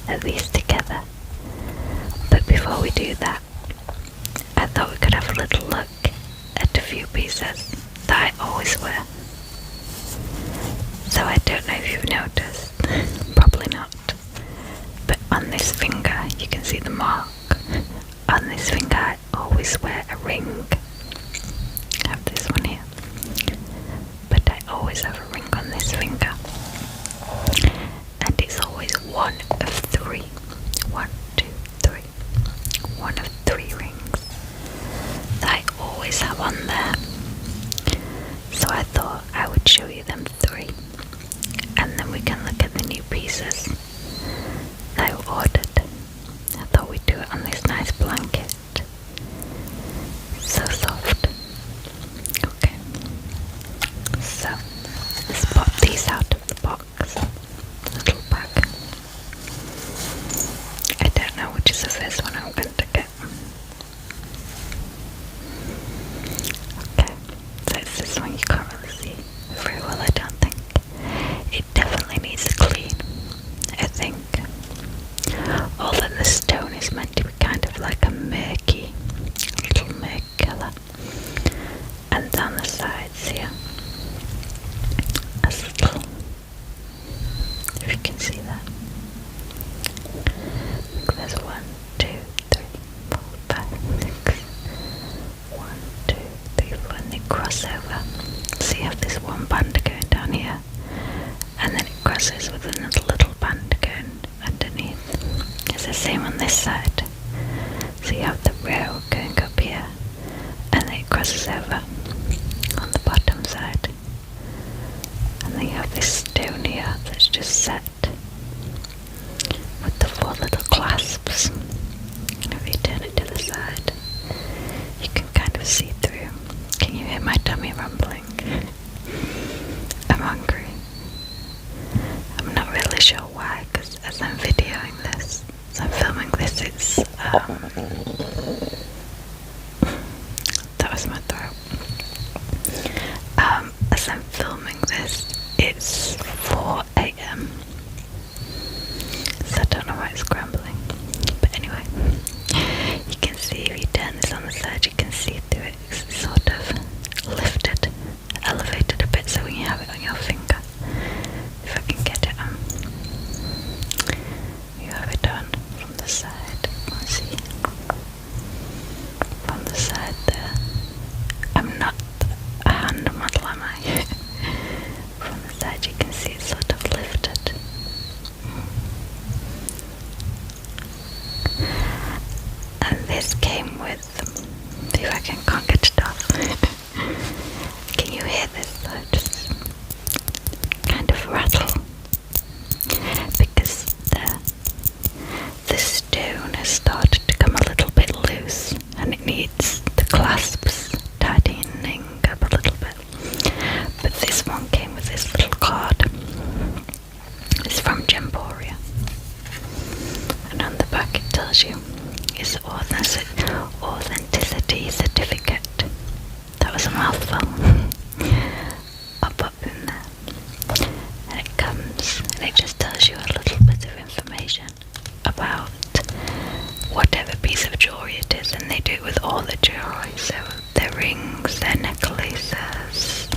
at these together. But before we do that, I thought we could have a little look at a few pieces that I always wear. So I don't know if you've noticed, probably not, but on this finger you can see the mark. On this finger I always wear a ring. I have this one here, but I always have a ring on this finger, and it's always one of three. 1, 2, 3. One of 3 rings that I always have on there. So I thought I would show you them 3, and then we can look at the new pieces that I ordered. I thought we'd do it on this nice blanket. So soft. Okay. So let's pop these out of the box. Little bag. I don't know which is the first one I'm going to get. Okay, so it's this one. You can't really see very well, I don't think. It definitely needs a clean, I think. Although the stone is meant to be kind of like a murky, little murk colour. And down the sides here, as little, if you can see that. There's 1, 2, 3, 4, 5, 6. 1, 2, 3, 4, and they cross over. So you have this one band going down here, and then it crosses with another little band going underneath. It's the same on this side. So you have the row going up here, and then it crosses over on the bottom side. And then you have this stone here that's just set with the 4 little clasps. And if you turn it to the side, you can kind of see through. Can you hear my tummy rumbling? I'm hungry. I'm not really sure why, because as I'm videoing this, as I'm filming this, it's that was my throat. As I'm filming this, it's 4 AM. So I don't know why it's grumbling. But anyway, you can see if you turn this on the side, you can see through it. It's sort of lifted, elevated a bit, so when you have it on your finger, if I can get it on, you have it on from the side. Let's see. From the side there. I'm not a hand model, am I? From the side you can see it's sort of lifted. And this came with, see if I can't get it off. Can you hear this though? Just kind of rattle. Because the stone has started to come a little bit loose, and it needs the clasps tightening up a little bit. But this one came with this little card. It's from Gemporia. And on the back it tells you it's authenticity certificate. That was a mouthful. I'll pop in there. And it comes, and it just tells you a little bit of information about whatever piece of jewellery it is, and they do it with all the jewellery. So their rings, their necklaces,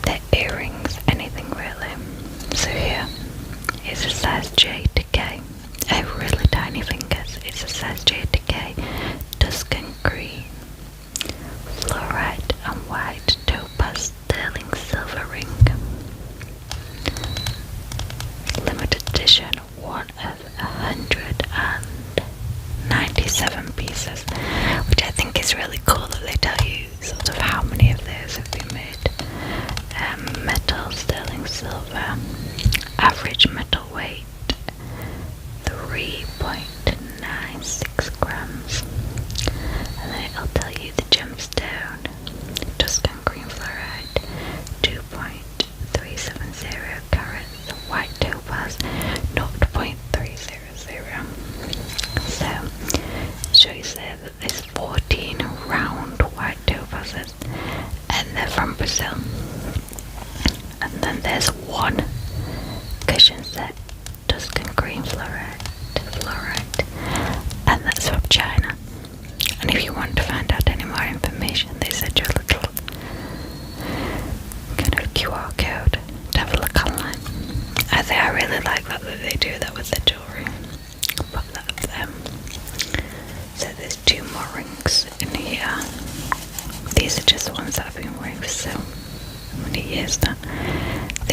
their earrings, anything really. So here is a size J to K. I have really tiny fingers. It's a size J to K, Tuscan green, fluorite and white topaz sterling silver ring. Limited edition, 1 of 197 pieces, which I think is really cool that they tell you sort of how many of those have been made. Metal, sterling silver, average metal weight 3.96 grams, and then it'll tell you the gemstone, Tuscan green fluoride, 2.370 carats, white topaz, 0.36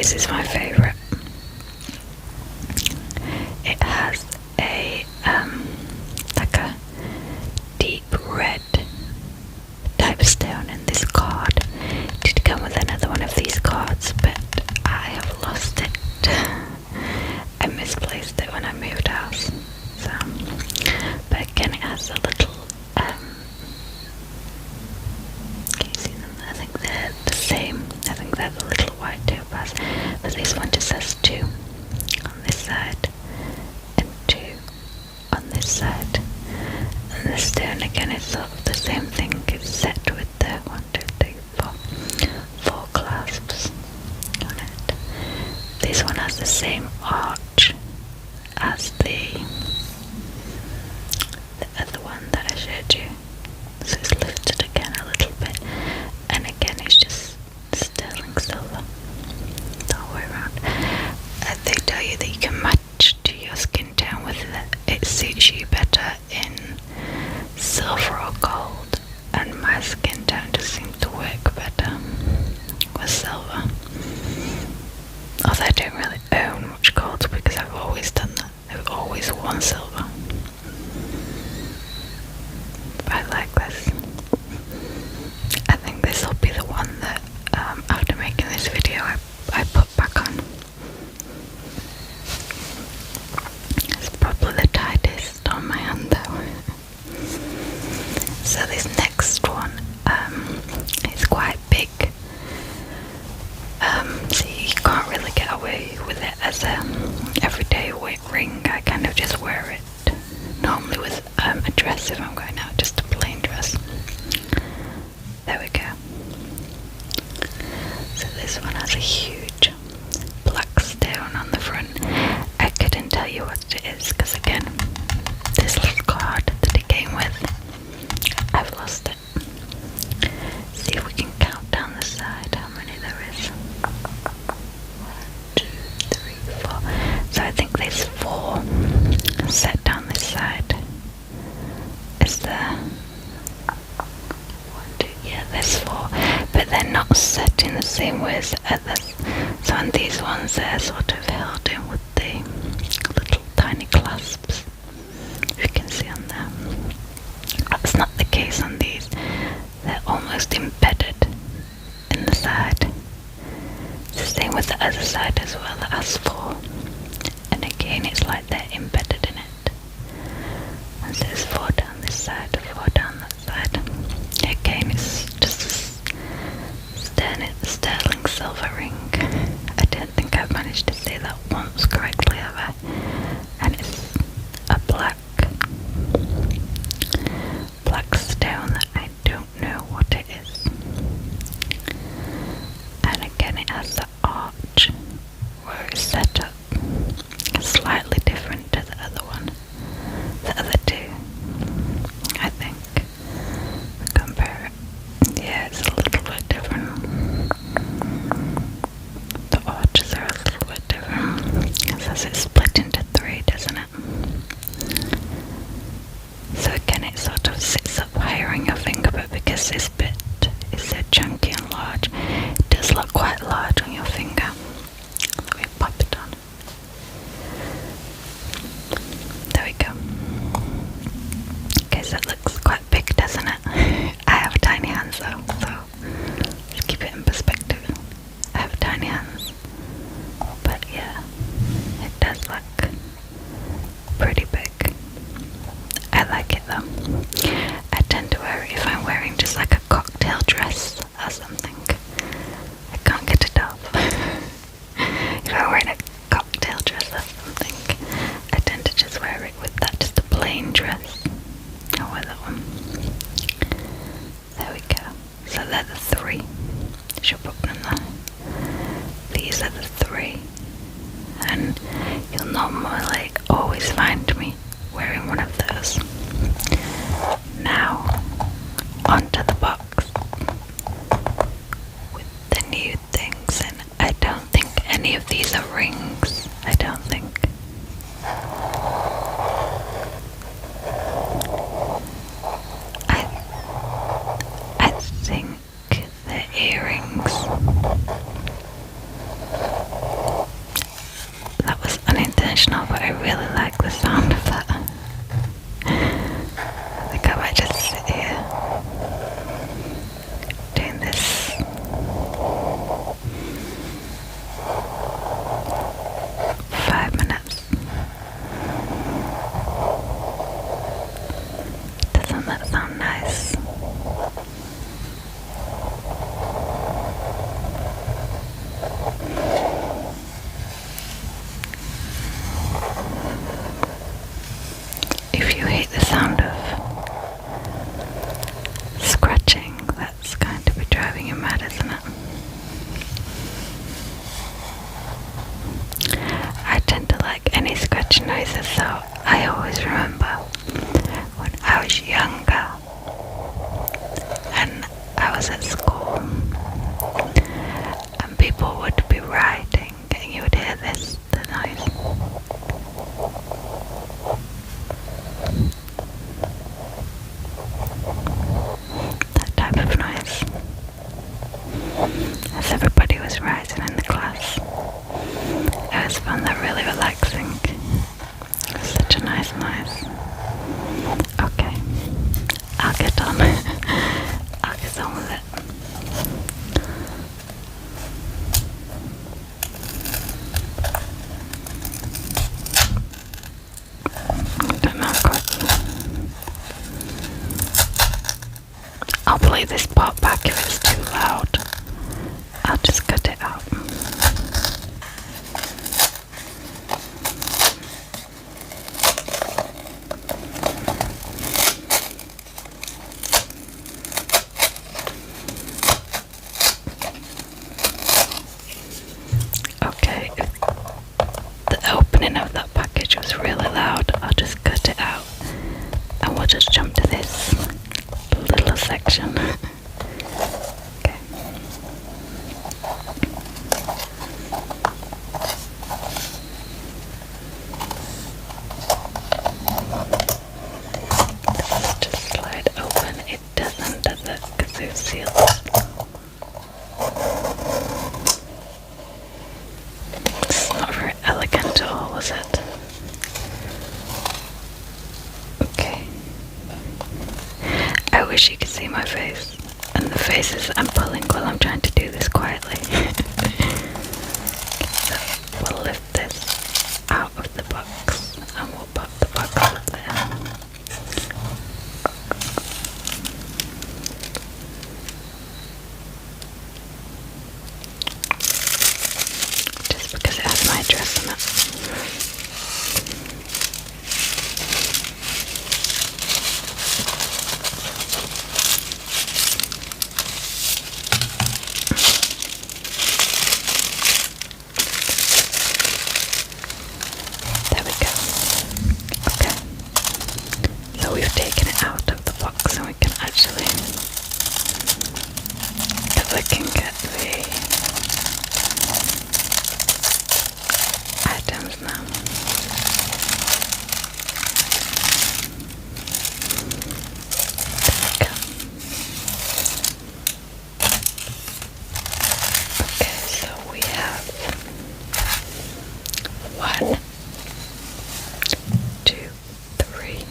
this is my favourite. It has a like a deep red type stone, and this card did come with another one of these cards, but I have lost it. I misplaced it when I moved house. So, but again, it has a little. Can you see them? I think they're the same. I think they're the little white topaz, but this one just says 2 on this side and 2 on this side. And the stone again is sort of the same thing. It's set with the 1, 2, 3, 4 clasps on it. This one has the same arch as the other one that I showed you. So it's lifted again a little bit, and again it's just sterling silver the whole way around. They tell you that you can match to your skin tone with it. It suits you better in silver or gold, and my skin tone just seems to work better with silver. Although I don't really own much gold because I've always done that. I've always worn silver. But I like this. I think this will be the one that after making this video I put back on. It's probably the tightest on my hand though. So this next one is quite big. So you can't really get away with it as a everyday ring. I kind of just wear it normally with a dress if I'm going out, just a plain dress. There we go. So this one has a huge black stone on the front. I couldn't tell you what it is because again, this little card that it came with, I've lost it. See if we can count down the side how many there is. 1, 2, 3, 4. So I think there's 4 set down this side. Is there? 1, 2, yeah, there's 4, but they're not set in the same way as the others. So on these ones, they're sort of held in with the little tiny clasps. If you can see on there. That's not the case on these. They're almost embedded in the side. It's the same with the other side as well, that has 4. And again, it's like they're embedded in it. And so there's 4 down this side, 4 down that side. Again, it's just a sterling silver ring. I don't think I've managed to say that once correctly, have I? And it's a black stone that I don't know what it is. And again, it has the arch where it's set up slightly different to the other one, the other 2, I think. Compare it. Yeah, it's a little bit different. The arches are a little bit different. It says it's split into 3, doesn't it? So again, it sort of sits up higher on your finger, but because this bit is so chunky and large, it does look quite large on your finger. Let me pop it on. There we go. Okay, so it looks quite big, doesn't it? I have tiny hands though, so just keep it in perspective. I have tiny hands, but yeah, it does look pretty big. I like it though. I tend to wear it if I'm wearing just like a cocktail dress or something. I can't get it off. If I'm wearing a cocktail dress or something, I tend to just wear it with that, just a plain dress. I'll wear that one. There we go. So they're the 3. Should put them there. These are the 3. And you'll normally always find me play this part back if it's too loud. I'll just cut it out. Okay, if the opening of that package was really loud, I'll just cut it out and we'll just jump to this little section. Okay. This is just slide open. It doesn't, does it? Because they're sealed. It's not very elegant at all, was it? Okay. I wish you could see my face and the faces I'm pulling while I'm trying to do this quietly. So we'll lift this out of the box and we'll pop the box up there. Just because it has my address on it. There we go. Okay. So we've taken it out of the box and we can actually get looking at the items now. There we go. Okay, so we have 1, 2, 3.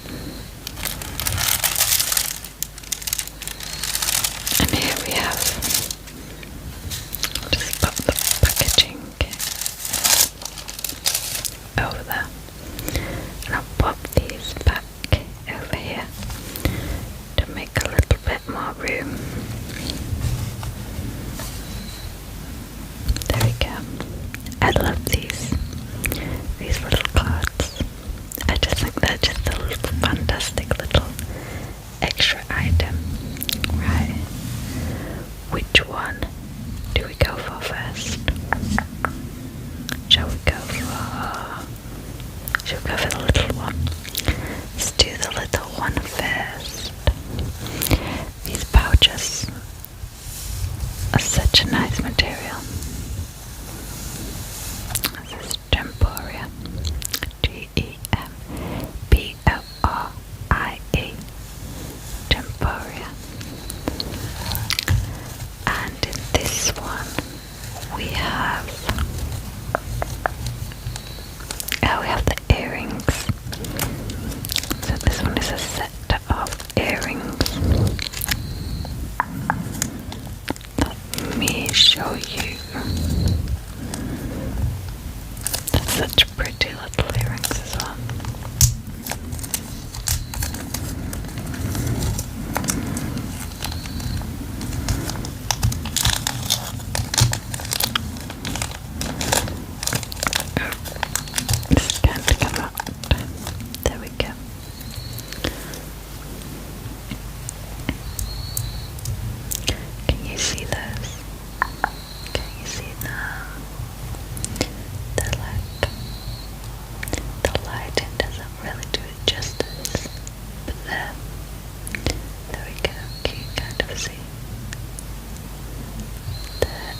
And here we have, just pop the packaging over there. And I'll pop these back over here to make a little bit more room. There we go. I love these little cards. I just think they're just a little fantastic little extra item. Right. Which one do we go for first? Shall we go for the little one? Let's do the little one first. These pouches are such a nice material. This is Temporia. Temporia. Temporia. And in this one we have the earrings. So this one is a set of earrings. Let me show you. Such pretty little earrings as well. This can't come out. There we go. Can you see those? Can you see them? They're like, the lighting doesn't really do it justice, but there we go. Can you kind of see? They're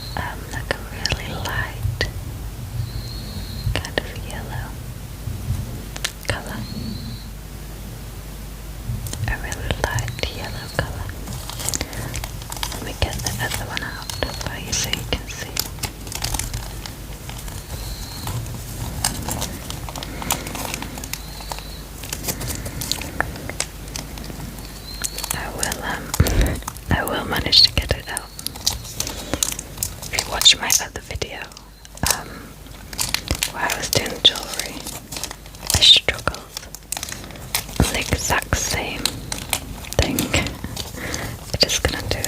like a really light kind of yellow colour. A really light yellow colour. Let me get the other one out for you so you can see. I will manage to get it out. If you watch my other video, where I was doing jewellery, I struggled on the exact same thing. I'm just gonna do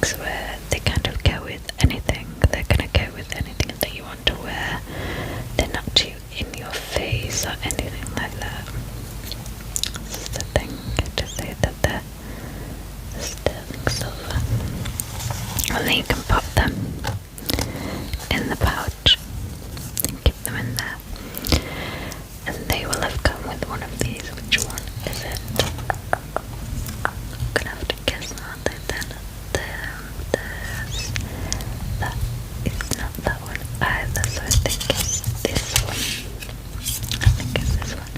earrings where they kind of go with anything. They're gonna go with anything that you want to wear. They're not too in your face or anything like that. This is the thing to say that they're sterling silver. And then you can pop them in the pouch and keep them in there. And they will have come with one of these. Which one is it? I'm gonna have to guess, aren't they? Then that is not that one either, so I think it's this one. I think it's this one.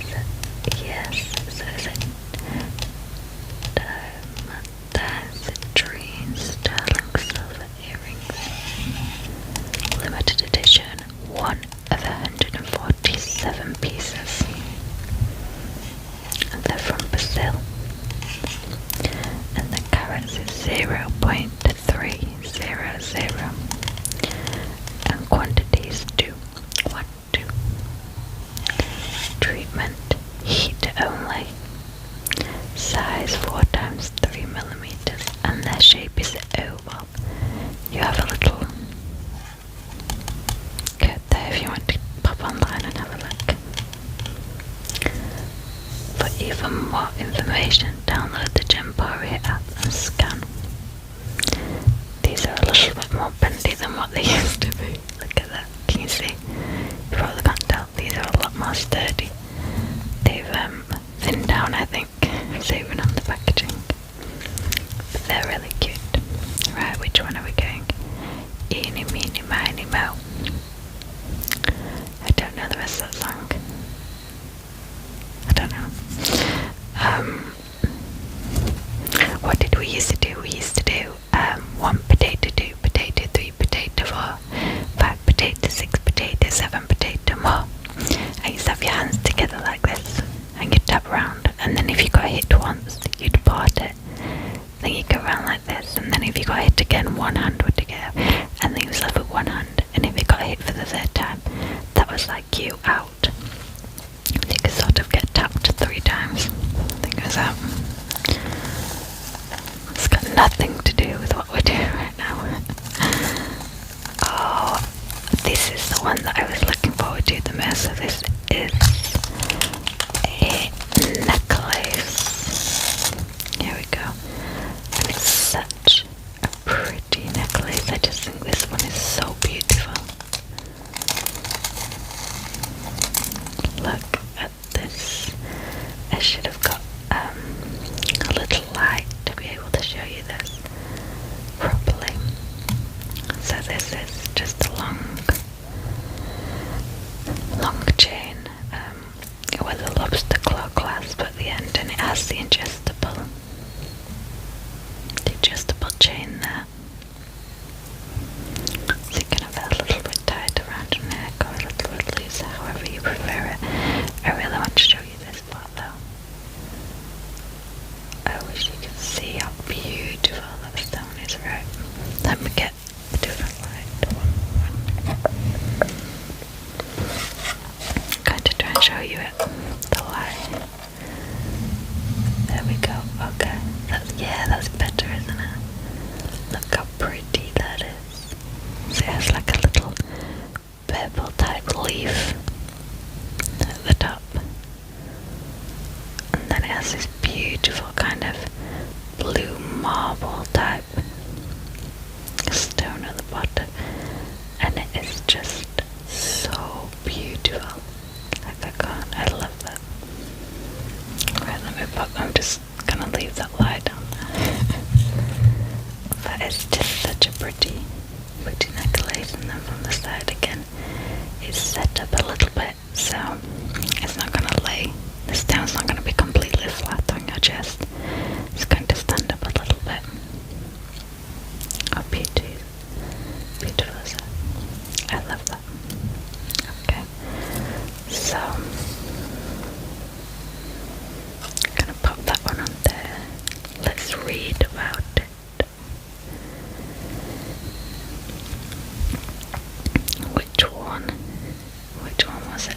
Is it? Yes. So is it citrine sterling silver earrings? Limited edition. 1 of 147 pieces. And they're from Brazil. And the carats is 0.300. And quantities 2. Treatment, heat only. Size 4 times 3 millimeters. And their shape is oval. You have a little code there if you want to pop online and have a look. For even more information, download the Gemporia app and scan. These are a little bit more bendy than what they used to be. Look at that. Can you see? You probably can't tell. These are a lot more sturdy. They've thinned down, I think, saving on the packaging. But they're really cute. Right, which one are we going? Eeny, meeny, miny, moe. I don't know the rest of that song. I don't know. What did we used to do? We used to do 1 potato, 2 potato, 3 potato, 4 5 potato, 6 potato, 7 potato, more. And you just have your hands together like this and you tap around, and then if you got hit once you'd port it, then you go around like this, and then if you got hit again one hand would go, and then you was left with one hand, and if you got hit for the 3rd time, that was like you out. You could sort of get tapped 3 times. Think it was out. It's got nothing to do with what we're doing right now. Oh, this is the one that I was looking forward to the most. So this is a necklace. Here we go. And it's such a pretty necklace. I just think this one is so beautiful. Look at this. I should have got a little light to be able to show you this properly. So this is just a long chain with a lobster claw clasp at the end, and it has the adjustable chain there. So you can have it a little bit tight around your neck or a little bit looser, however you prefer it. I really want to show you this part though. I wish you could see how beautiful that stone is. Right, let me get a different light. I'm going to try and show you it. The light. There we go. Okay. That's better, isn't it? Look how pretty that is. So it has like a little purple type leaf at the top. And then it has this beautiful kind of blue marble type stone at the bottom. And it is just so beautiful. I love that. Right, let me pop. I'm just gonna leave that light on there. But it's just such a pretty necklace, and then from the side again, it's set up a little bit, so it's not gonna lay. The stone's not gonna be completely flat on your chest. It's going to stand up a little bit. Oh, beautiful. I love that. Okay, so I'm gonna pop that one on there. Let's read about it. Which one was it?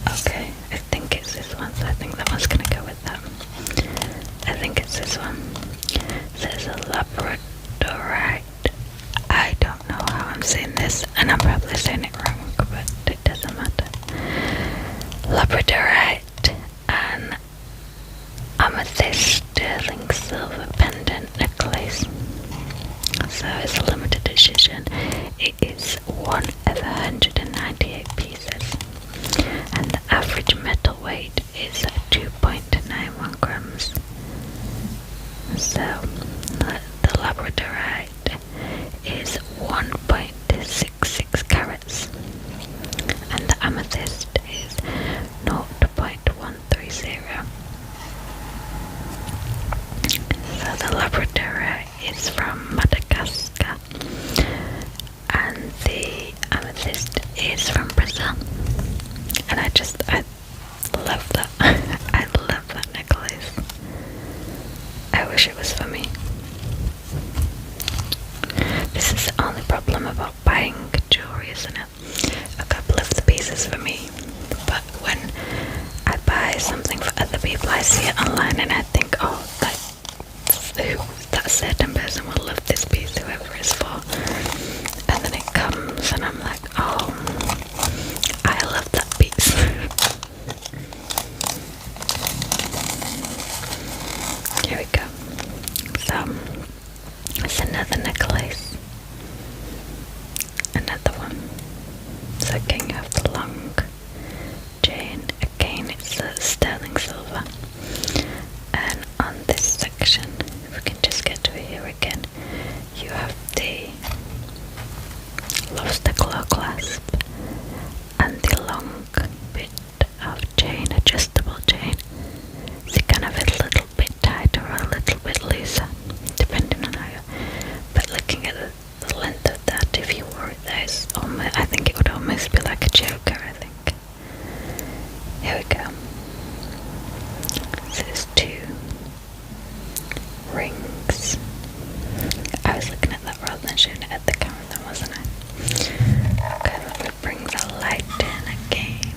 Okay, I think it's this one. So this one? It says a labradorite. I don't know how I'm saying this, and I'm probably saying it wrong, but it doesn't matter. Labradorite and amethyst sterling silver pendant necklace. So it's a limited edition. It is one of 198 pieces, and the average metal weight is 2.91 grams. So the labradorite is 1.66 carats, and the amethyst is 0.130. So the labradorite is from Madagascar, and the amethyst is from Brazil. And I love that. I love that necklace. I wish it was for me. This is the only problem about buying jewellery, isn't it? A couple of the pieces for me, but when I buy something for other people, I see it online and I think, oh, that certain person will love this piece, whoever it's for. And then it comes and I'm like, oh, I love that piece. Here we go. So, it's another necklace. Another one. So again you have the long chain. Again it's sterling silver. And on this section, if we can just get to it here again, you have the lobster claw clasp and the long bit of chain, adjustable chain. So you can have it a little bit tighter or a little bit looser, depending on how you. But looking at the length of that, if you wore it there, I think it would almost be like a choker, I think. Here we go. So there's two rings. I was looking at that rather than showing it at the camera then, wasn't I? Okay, let me bring the light in again.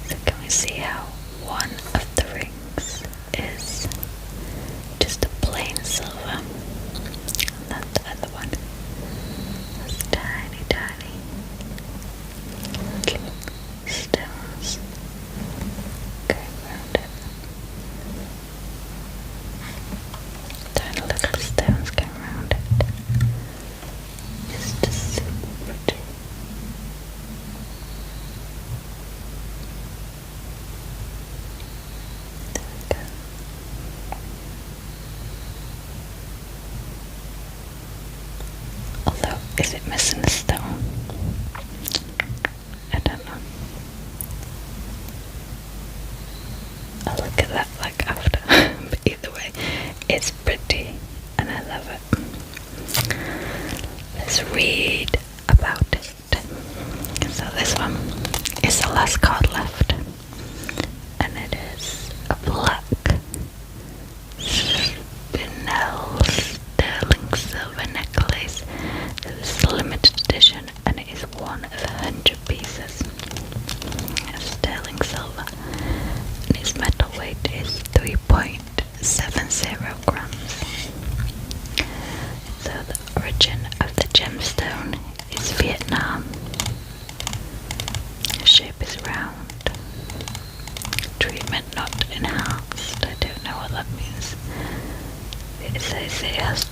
So can we see how one of the rings is just a plain silver, and then the other one has tiny, tiny little stones going around it. Tiny little stones going around it. Just super pretty. There we go. Although, is it missing a stone? I don't know. I'll look at that like after. But either way, it's pretty and I love it. Let's read about it. So this one is the last card left, and it is a black spinel sterling silver necklace. It's a limited edition and it is one of 100 pieces. It's sterling silver and its metal weight is 3.70 grams. So the origin of the gemstone is Vietnam. The shape is round. Treatment not enhanced. I don't know what that means. It says it has